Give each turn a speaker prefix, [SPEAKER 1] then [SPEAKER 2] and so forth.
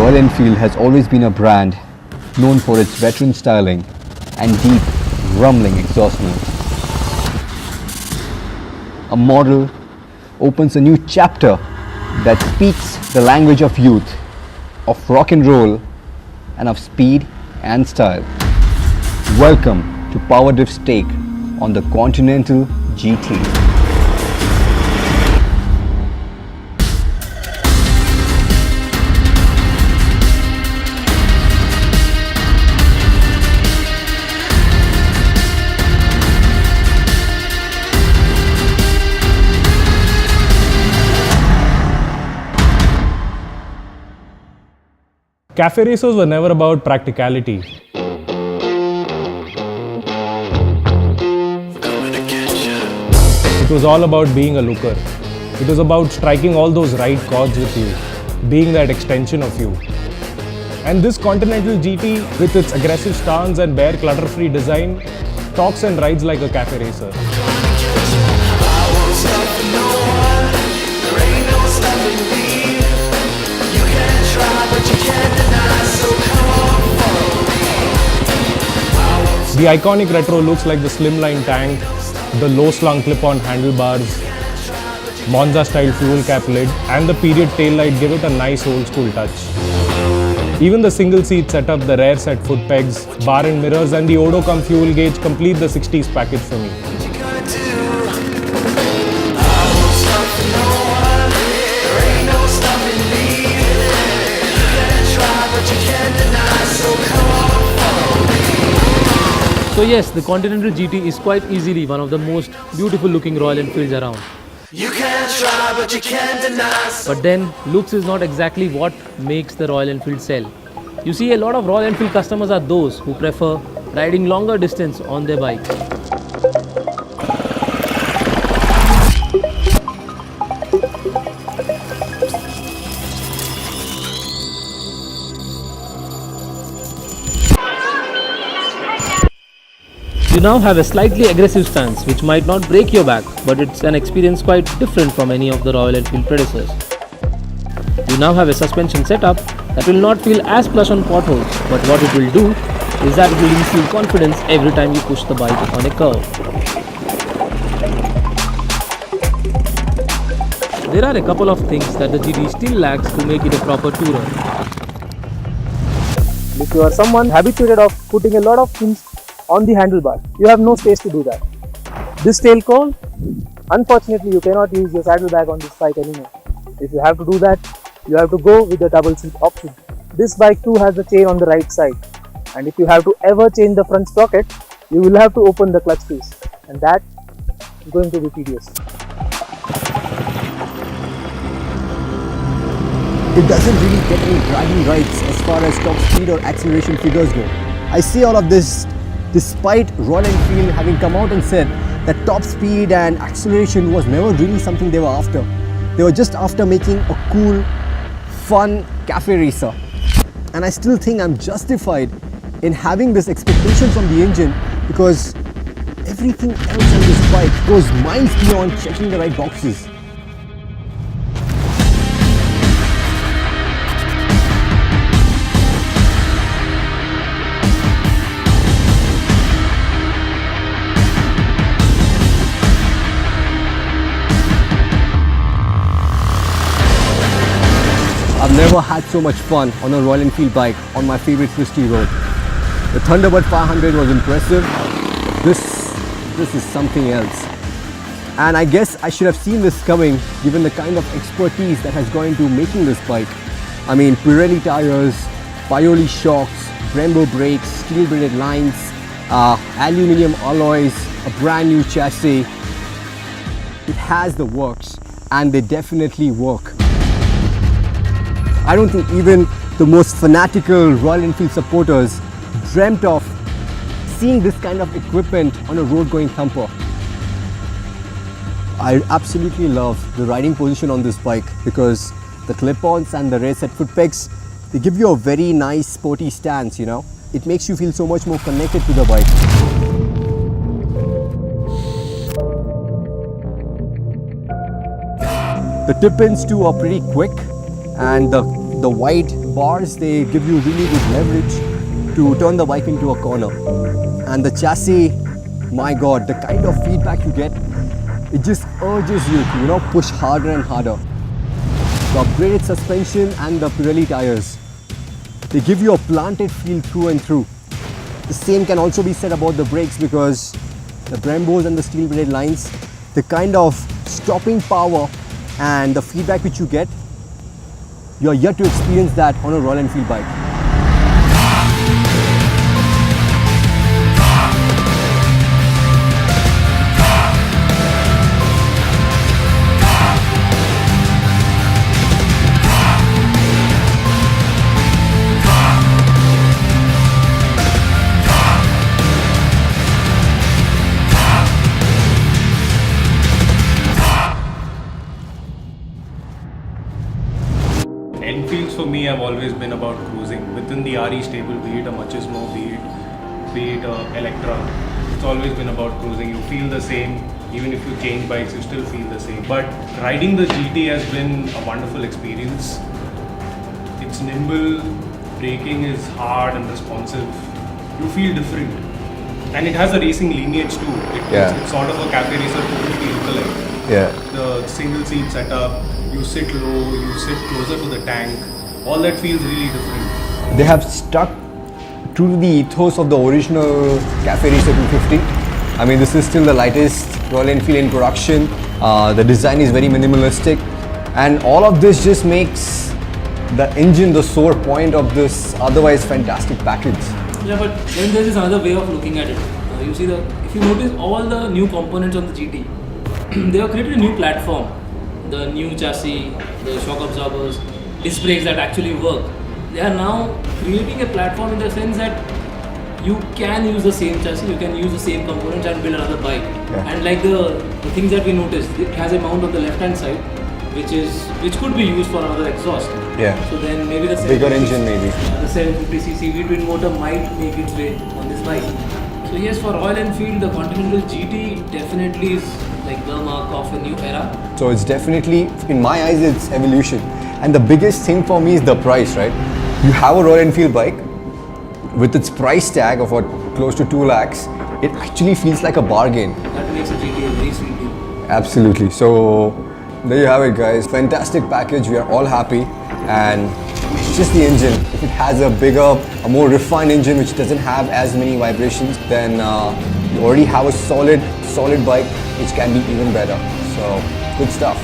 [SPEAKER 1] Royal Enfield has always been a brand known for its veteran styling and deep, rumbling exhaust notes. A model opens a new chapter that speaks the language of youth, of rock and roll, and of speed and style. Welcome to Power Drift's take on the Continental GT.
[SPEAKER 2] Cafe racers were never about practicality. It was all about being a looker. It was about striking all those right chords with you, being that extension of you. And this Continental GT, with its aggressive stance and bare clutter-free design, talks and rides like a cafe racer. The iconic retro looks like the slimline tank, the low-slung clip-on handlebars, Monza-style fuel cap lid, and the period taillight give it a nice old-school touch. Even the single-seat setup, the rear set foot pegs, bar and mirrors, and the Odo-cum fuel gauge complete the 60s package for me.
[SPEAKER 3] So yes, the Continental GT is quite easily one of the most beautiful looking Royal Enfields around. You can't try, but you can't deny. But then, looks is not exactly what makes the Royal Enfield sell. You see, a lot of Royal Enfield customers are those who prefer riding longer distance on their bike. You now have a slightly aggressive stance which might not break your back, but it's an experience quite different from any of the Royal Enfield predecessors. You now have a suspension setup that will not feel as plush on potholes, but what it will do is that it will instill confidence every time you push the bike on a curve. There are a couple of things that the GT still lacks to make it a proper tourer.
[SPEAKER 4] If you are someone habituated of putting a lot of things on the handlebar, you have no space to do that. This tail cone, unfortunately you cannot use your saddlebag on this bike anymore. If you have to do that, you have to go with the double seat option. This bike too has the chain on the right side, and if you have to ever change the front sprocket, you will have to open the clutch piece, and that is going to be tedious.
[SPEAKER 1] It doesn't really get any bragging rights as far as top speed or acceleration figures go. I see all of this despite Royal Enfield having come out and said that top speed and acceleration was never really something they were after. They were just after making a cool, fun cafe racer. And I still think I'm justified in having this expectation from the engine, because everything else on this bike goes miles beyond checking the right boxes. I've never had so much fun on a Royal Enfield bike on my favorite twisty road. The Thunderbird 500 was impressive. This is something else. And I guess I should have seen this coming given the kind of expertise that has gone into making this bike. I mean, Pirelli tires, Paoli shocks, Brembo brakes, steel braided lines, aluminium alloys, a brand new chassis. It has the works, and they definitely work. I don't think even the most fanatical Royal Enfield supporters dreamt of seeing this kind of equipment on a road-going thumper. I absolutely love the riding position on this bike because the clip-ons and the rear set foot pegs, they give you a very nice sporty stance, you know. It makes you feel so much more connected to the bike. The tip-ins too are pretty quick, and the The wide bars, they give you really good leverage to turn the bike into a corner. And the chassis, my god, the kind of feedback you get, it just urges you to, push harder and harder. The upgraded suspension and the Pirelli tires, they give you a planted feel through and through. The same can also be said about the brakes, because the Brembos and the steel braided lines, the kind of stopping power and the feedback which you get, you're yet to experience that on a Royal Enfield bike.
[SPEAKER 2] Enfields for me have always been about cruising. Within the RE stable, be it a Machismo, be it a Electra, it's always been about cruising. You feel the same, even if you change bikes, you still feel the same. But riding the GT has been a wonderful experience. It's nimble, braking is hard and responsive. You feel different. And it has a racing lineage too. It's sort of a cafe racer totally lookalike.
[SPEAKER 1] Yeah.
[SPEAKER 2] The single seat setup, you sit low, you sit closer to the tank, all that feels really different.
[SPEAKER 1] They have stuck true to the ethos of the original Cafe Racer 250. I mean, this is still the lightest Royal Enfield in production. The design is very minimalistic, and all of this just makes the engine the sore point of this otherwise fantastic package.
[SPEAKER 3] Yeah, but then there's this other way of looking at it. You see, if you notice all the new components on the GT, they have created a new platform. The new chassis, the shock absorbers, disc brakes that actually work. They are now creating a platform in the sense that you can use the same chassis, you can use the same components and build another bike.
[SPEAKER 1] Yeah.
[SPEAKER 3] And like the things that we noticed, it has a mount on the left hand side, which could be used for another exhaust.
[SPEAKER 1] Yeah.
[SPEAKER 3] So then maybe the
[SPEAKER 1] Bigger engine maybe.
[SPEAKER 3] The 750cc V-twin motor might make its way on this bike. So yes, for Royal Enfield, the Continental GT definitely is like the mark of a new era.
[SPEAKER 1] So it's definitely, in my eyes, it's evolution. And the biggest thing for me is the price, right? You have a Royal Enfield bike with its price tag of what, close to 2 lakhs, it actually feels like a bargain.
[SPEAKER 3] That makes a GT a very sweet deal.
[SPEAKER 1] Absolutely. So there you have it, guys. Fantastic package. We are all happy. And it's just the engine. If it has a bigger, a more refined engine which doesn't have as many vibrations, then you already have a solid bike which can be even better. So good stuff.